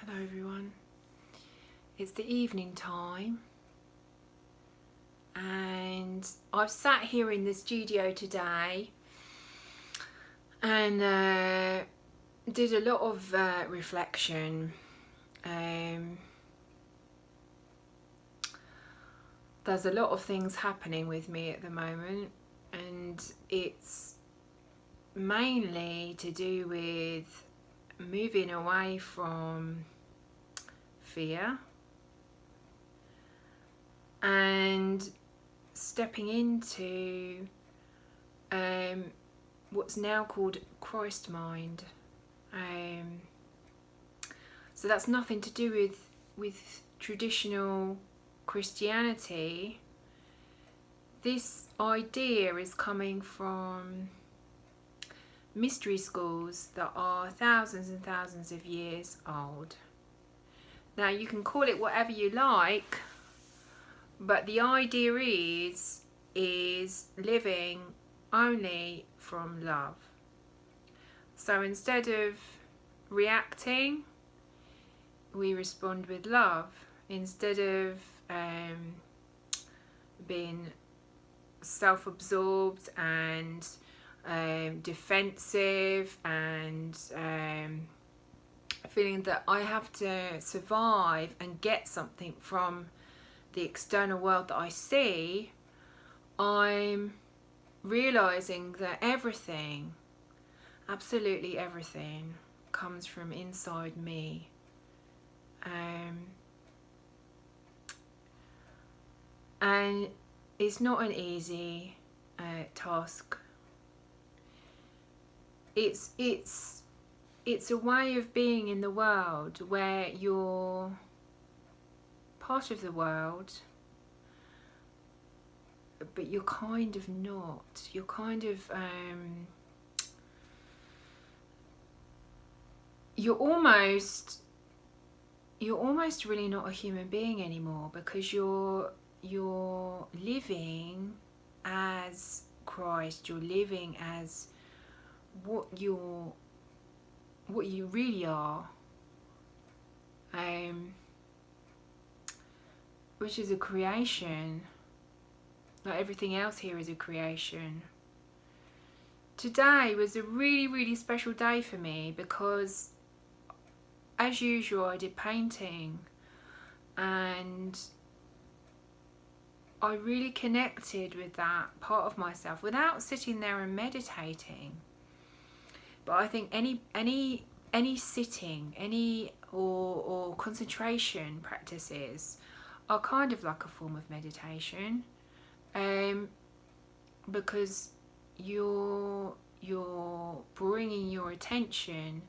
Hello everyone, it's the evening time and I've sat here in the studio today and did a lot of reflection. There's a lot of things happening with me at the moment, and it's mainly to do with moving away from fear and stepping into what's now called Christ mind. So that's nothing to do with traditional Christianity. This idea is coming from mystery schools that are thousands and thousands of years old. Now you can call it whatever you like, but the idea is living only from love. So instead of reacting, we respond with love. Instead of being self-absorbed and defensive and feeling that I have to survive and get something from the external world that I see, I'm realizing that everything, absolutely everything, comes from inside me. And it's not an easy task. It's a way of being in the world where you're part of the world, but you're kind of not. You're kind of you're almost really not a human being anymore, because you're living as Christ. You're living as what you really are, which is a creation. Like everything else here is a creation. Today was a really special day for me because, as usual, I did painting and I really connected with that part of myself without sitting there and meditating. But I think any sitting, or concentration practices are kind of like a form of meditation, because you're bringing your attention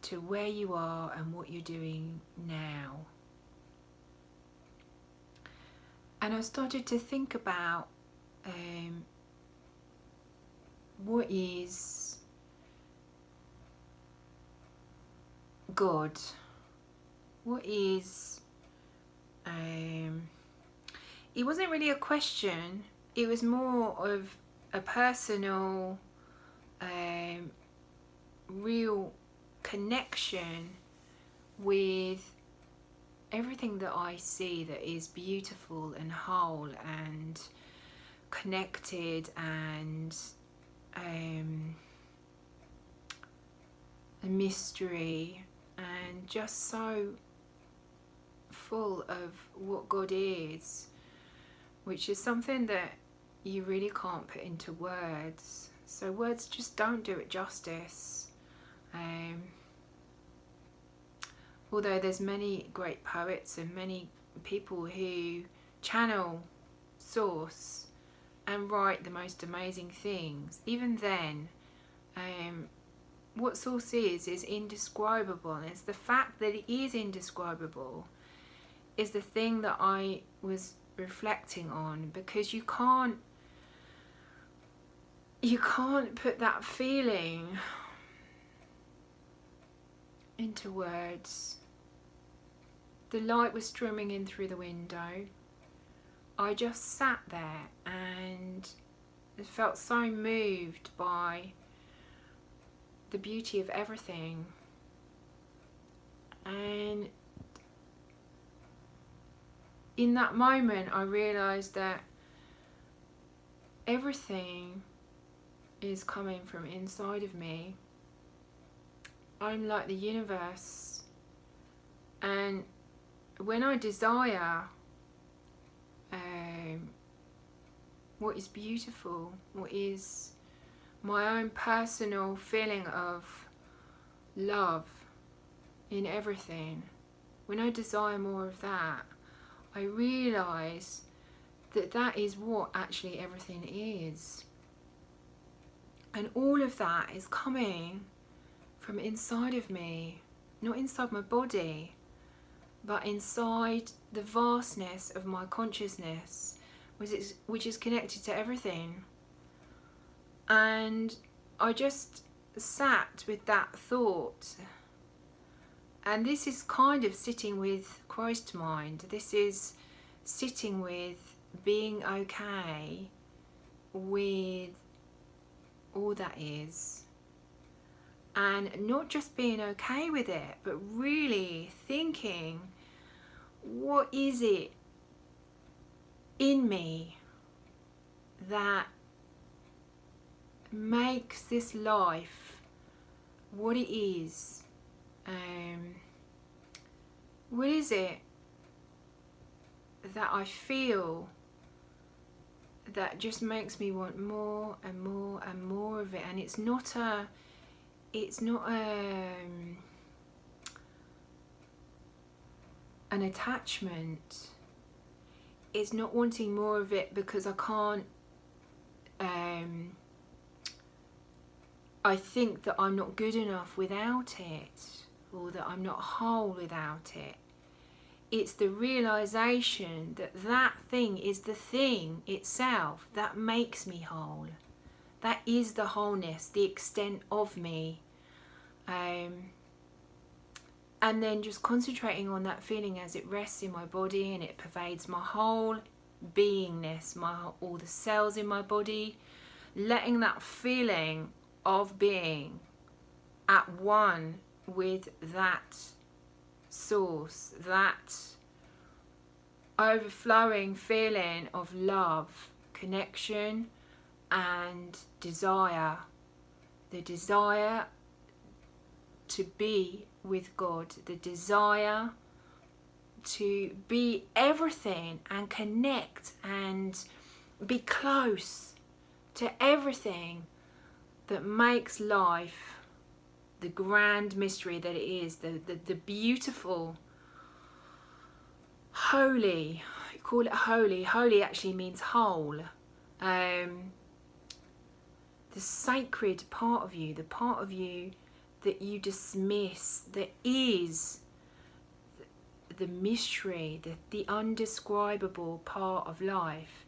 to where you are and what you're doing now. And I started to think about what is God? What is it wasn't really a question, it was more of a personal real connection with everything that I see that is beautiful and whole and connected and a mystery, and just so full of what God is, which is something that you really can't put into words. So words just don't do it justice. Although there's many great poets and many people who channel source and write the most amazing things, even then what source is indescribable. And it's the fact that it is indescribable is the thing that I was reflecting on, because you can't put that feeling into words. The light was streaming in through the window. I just sat there and felt so moved by the beauty of everything. And in that moment I realised that everything is coming from inside of me. I'm like the universe, and when I desire what is beautiful, what is my own personal feeling of love in everything, when I desire more of that, I realise that that is what actually everything is. And all of that is coming from inside of me, not inside my body, but inside the vastness of my consciousness, which is connected to everything. And I just sat with that thought. And this is kind of sitting with Christ mind. This is sitting with being okay with all that is. And not just being okay with it, but really thinking, what is it in me that makes this life what it is? What is it that I feel that just makes me want more and more and more of it? And it's not an attachment. It's not wanting more of it because I can't I think that I'm not good enough without it, or that I'm not whole without it. It's the realization that that thing is the thing itself that makes me whole. That is the wholeness, the extent of me. And then just concentrating on that feeling as it rests in my body and it pervades my whole beingness, all the cells in my body, letting that feeling of being at one with that source, that overflowing feeling of love, connection and desire, the desire to be with God, the desire to be everything and connect and be close to everything that makes life the grand mystery that it is, the beautiful, holy, you call it holy, holy actually means whole, the sacred part of you, the part of you that you dismiss, that is the mystery, the undescribable part of life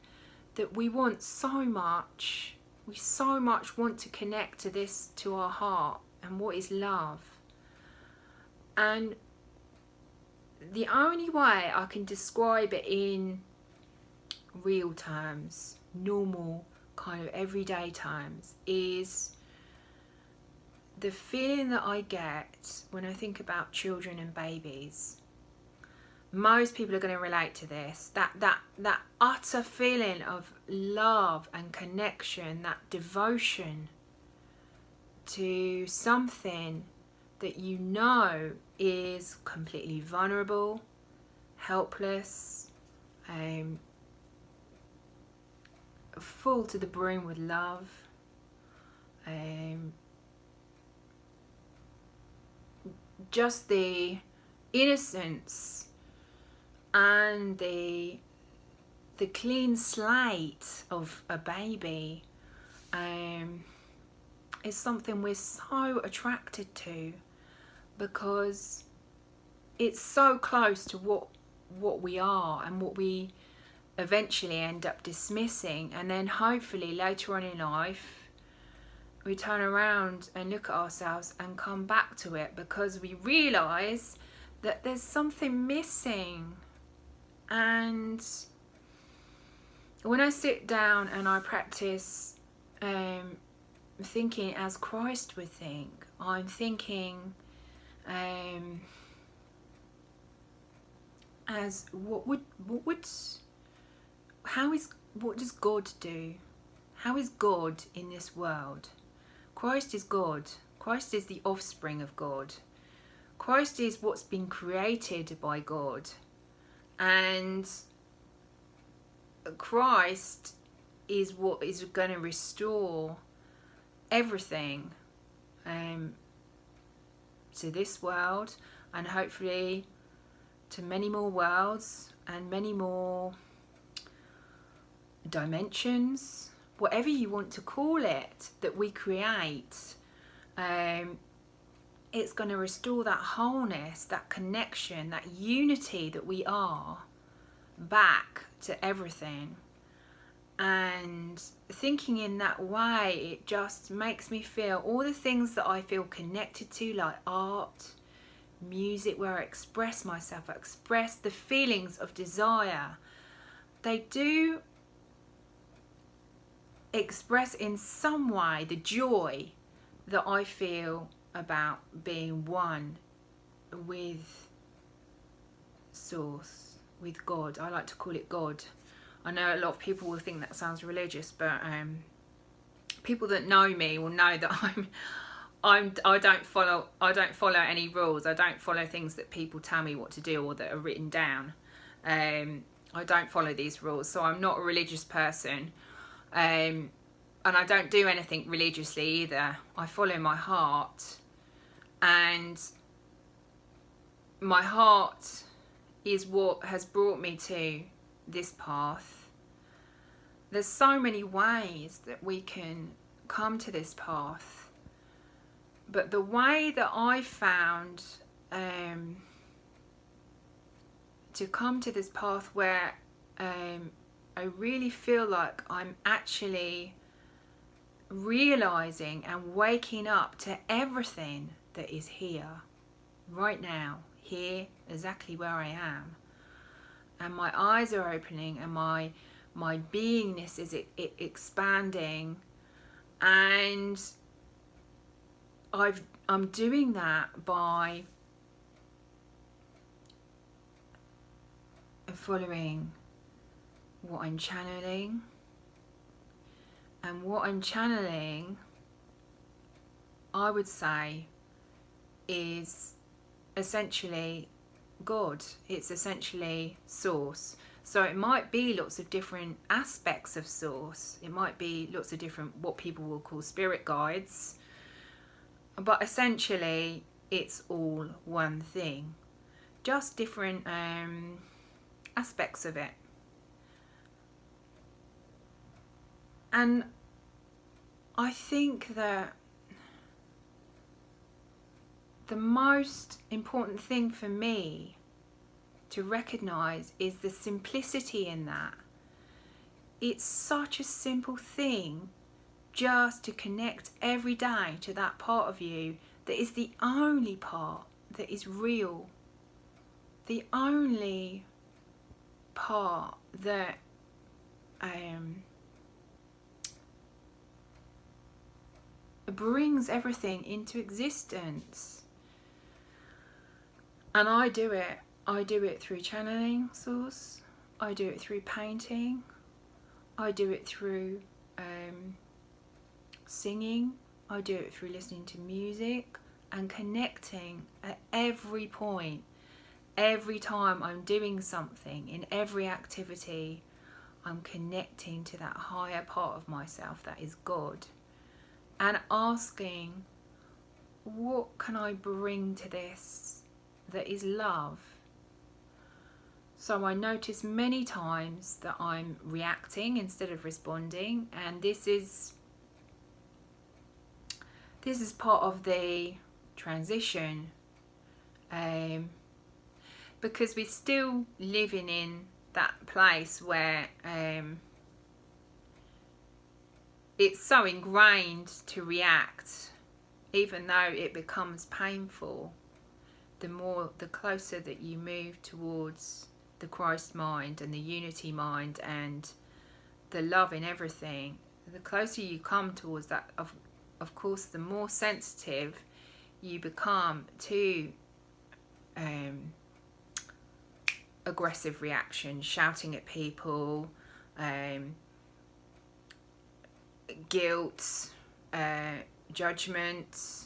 that we want so much. We so much want to connect to this, to our heart, and what is love. And the only way I can describe it in real terms, normal kind of everyday terms, is the feeling that I get when I think about children and babies. Most people are going to relate to this, that utter feeling of love and connection, that devotion to something that you know is completely vulnerable, helpless, full to the brim with love, just the innocence and the clean slate of a baby is something we're so attracted to, because it's so close to what we are and what we eventually end up dismissing. And then hopefully later on in life we turn around and look at ourselves and come back to it, because we realise that there's something missing. And when I sit down and I practice thinking as Christ would think, I'm thinking as what does God do? How is God in this world? Christ is God. Christ is the offspring of God. Christ is what's been created by God. And Christ is what is going to restore everything to this world, and hopefully to many more worlds and many more dimensions, whatever you want to call it, that we create. It's going to restore that wholeness, that connection, that unity that we are back to everything. And thinking in that way, it just makes me feel all the things that I feel connected to, like art, music, where I express myself, I express the feelings of desire. They do express in some way the joy that I feel about being one with Source, with God. I like to call it God. I know a lot of people will think that sounds religious, but people that know me will know that I don't follow any rules. I don't follow things that people tell me what to do or that are written down. I don't follow these rules, so I'm not a religious person. And I don't do anything religiously either. I follow my heart, and my heart is what has brought me to this path. There's so many ways that we can come to this path, but the way that I found to come to this path, where I really feel like I'm actually realizing and waking up to everything that is here, right now, here, exactly where I am. And my eyes are opening, and my beingness is expanding, and I'm doing that by following what I'm channeling. And what I'm channeling, I would say, is essentially God. It's essentially Source. So it might be lots of different aspects of Source. It might be lots of different, what people will call spirit guides. But essentially, it's all one thing. Just different aspects of it. And I think that the most important thing for me to recognise is the simplicity in that. It's such a simple thing just to connect every day to that part of you that is the only part that is real. The only part that brings everything into existence. And I do it through channeling Source. I do it through painting. I do it through singing. I do it through listening to music and connecting at every point. Every time I'm doing something, in every activity, I'm connecting to that higher part of myself that is God, and asking, what can I bring to this that is love? So I notice many times that I'm reacting instead of responding, and this is part of the transition, because we're still living in that place where it's so ingrained to react, even though it becomes painful. The closer that you move towards the Christ mind and the unity mind and the love in everything, the closer you come towards that, of course, the more sensitive you become to aggressive reactions, shouting at people, guilt, judgment,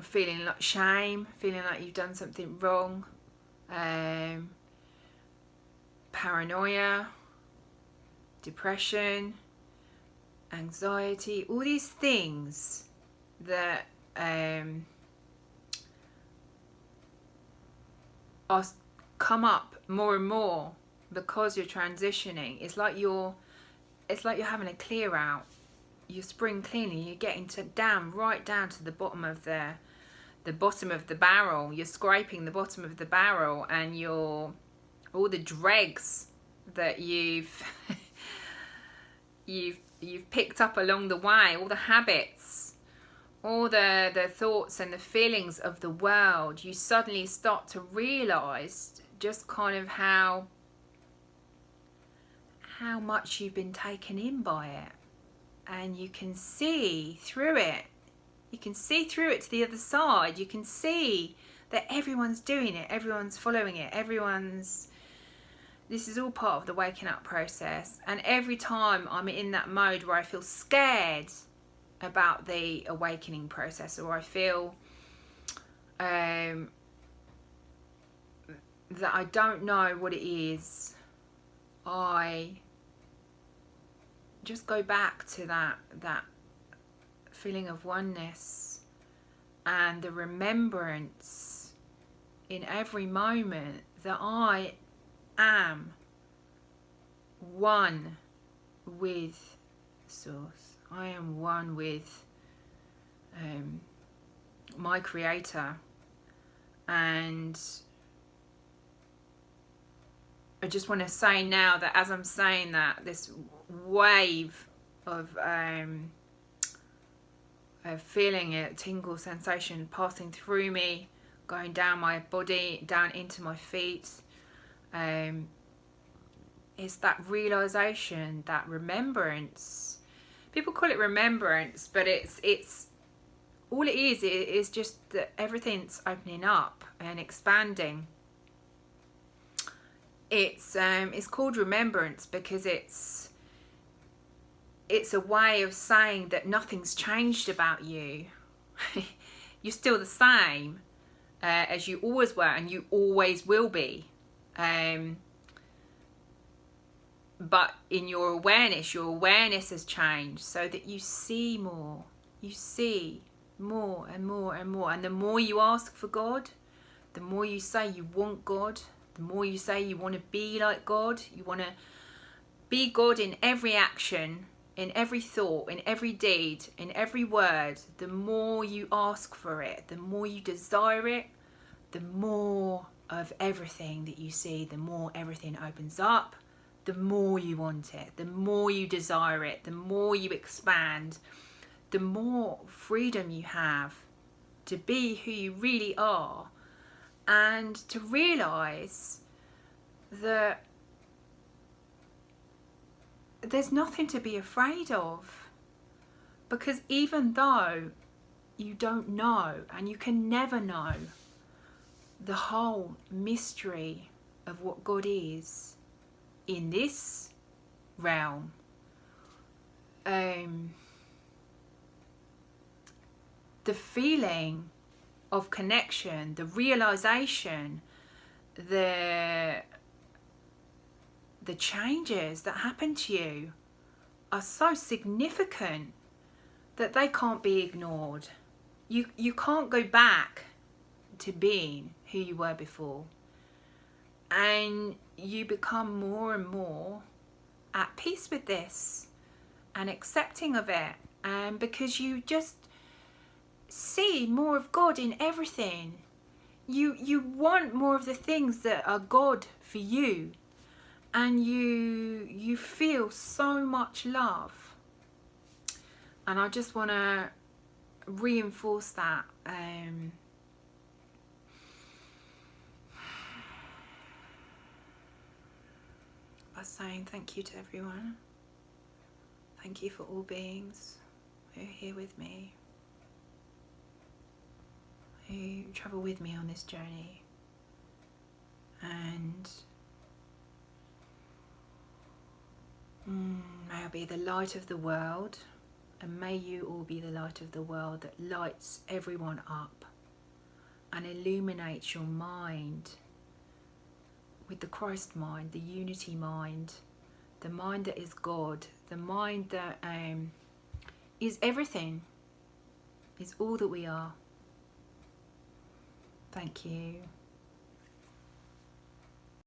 feeling like shame, feeling like you've done something wrong, paranoia, depression, anxiety, all these things that come up more and more because you're transitioning. It's like you're having a clear out. You're spring cleaning. You're getting right down to the bottom of the bottom of the barrel. You're scraping the bottom of the barrel, and all the dregs that you've picked up along the way, all the habits, all the thoughts and the feelings of the world, you suddenly start to realize just kind of how much you've been taken in by it, and you can see through it. You can see through it to the other side. You can see that everyone's doing it, everyone's following it, this is all part of the waking up process. And every time I'm in that mode where I feel scared about the awakening process, or I feel that I don't know what it is, I just go back to that feeling of oneness and the remembrance in every moment that I am one with Source. I am one with my Creator. And I just want to say now that as I'm saying that, this wave of feeling a tingle sensation passing through me, going down my body, down into my feet, is that realization, that remembrance. People call it remembrance, but it's all it is just that everything's opening up and expanding. It's called remembrance because it's a way of saying that nothing's changed about you. You're still the same as you always were, and you always will be. But in your awareness has changed so that you see more. You see more and more and more. And the more you ask for God, the more you say you want God, the more you say you want to be like God, you want to be God in every action, in every thought, in every deed, in every word. The more you ask for it, the more you desire it, the more of everything that you see, the more everything opens up, the more you want it, the more you desire it, the more you expand, the more freedom you have to be who you really are, and to realize that there's nothing to be afraid of. Because even though you don't know, and you can never know, the whole mystery of what God is in this realm, the feeling of connection, the realization, the changes that happen to you are so significant that they can't be ignored. You can't go back to being who you were before, and you become more and more at peace with this and accepting of it, and because you just see more of God in everything, you want more of the things that are God for you, and you feel so much love. And I just want to reinforce that by saying thank you to everyone. Thank you for all beings who are here with me, who travel with me on this journey. And may I be the light of the world, and may you all be the light of the world that lights everyone up and illuminates your mind with the Christ mind, the unity mind, the mind that is God, the mind that is everything, is all that we are. Thank you.